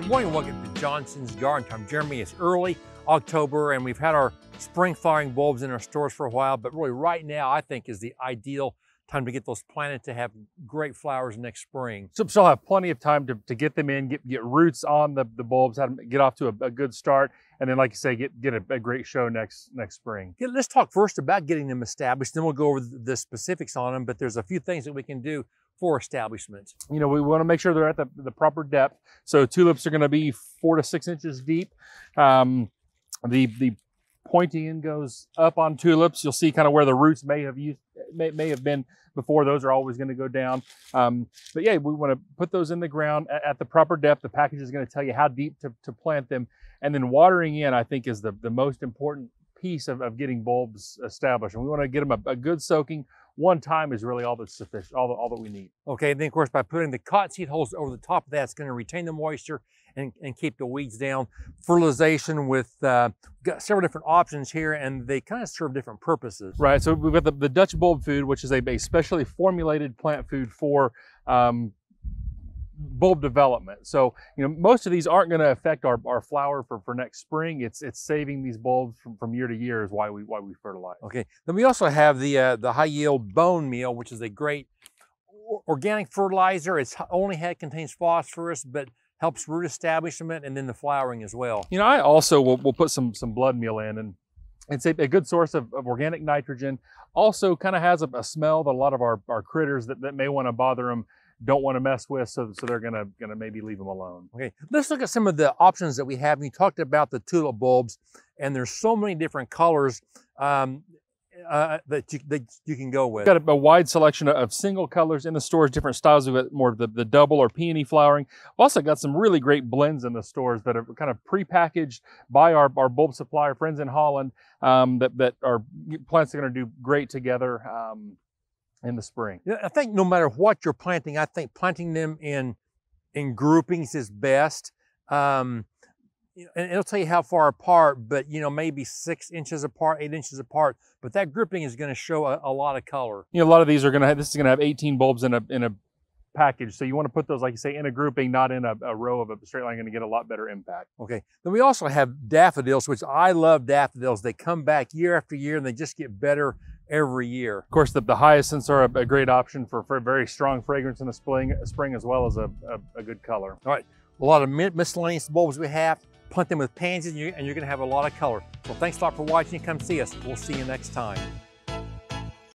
Good morning and welcome to Johnson's Garden Time. Jeremy, it's early October and we've had our spring flowering bulbs in our stores for a while, but really right now I think is the ideal time to get those planted to have great flowers next spring. So I'll have plenty of time to get them in, get roots on the bulbs, have them get off to a good start, and then like you say, get a great show next spring. Yeah, let's talk first about getting them established, then we'll go over the specifics on them, but there's a few things that we can do for establishments. You know, we want to make sure they're at the proper depth. So tulips are going to be 4 to 6 inches deep. The pointing end goes up on tulips. You'll see kind of where the roots may have been before. Those are always going to go down. But yeah, we want to put those in the ground at the proper depth. The package is going to tell you how deep to plant them. And then watering in, I think, is the most important piece of getting bulbs established. And we want to get them a good soaking. One time is really all that's sufficient, all that we need. Okay, and then of course by putting the cottonseed hulls over the top of that, it's going to retain the moisture and keep the weeds down. Fertilization with, got several different options here and they kind of serve different purposes. Right, so we've got the Dutch bulb food, which is a specially formulated plant food for bulb development. So, you know, most of these aren't going to affect our flower for next spring. It's saving these bulbs from year to year is why we fertilize. Okay, then we also have the high yield bone meal, which is a great organic fertilizer. It's contains phosphorus, but helps root establishment and then the flowering as well. You know, I also will put some blood meal in, and it's a good source of organic nitrogen. Also kind of has a smell that a lot of our critters that may want to bother them don't want to mess with, so they're gonna maybe leave them alone. Okay, let's look at some of the options that we have. We talked about the tulip bulbs, and there's so many different colors that you can go with. We've got a wide selection of single colors in the stores, different styles. We've got more of the double or peony flowering. We've also got some really great blends in the stores that are kind of pre-packaged by our bulb supplier friends in Holland, that are plants that are going to do great together in the spring. Yeah, I think no matter what you're planting, I think planting them in groupings is best. And it'll tell you how far apart, but you know, maybe 6 inches apart, 8 inches apart. But that grouping is going to show a lot of color. You know, a lot of these are going to have, this is going to have 18 bulbs in a package. So you want to put those, like you say, in a grouping, not in a row of a straight line. You're going to get a lot better impact. Okay. Then we also have daffodils, which I love daffodils. They come back year after year and they just get better every year. Of course, the hyacinths are a great option for very strong fragrance in the spring as well as a good color. All right. A lot of miscellaneous bulbs we have. Plant them with pansies and you're going to have a lot of color. Well, thanks a lot for watching. Come see us. We'll see you next time.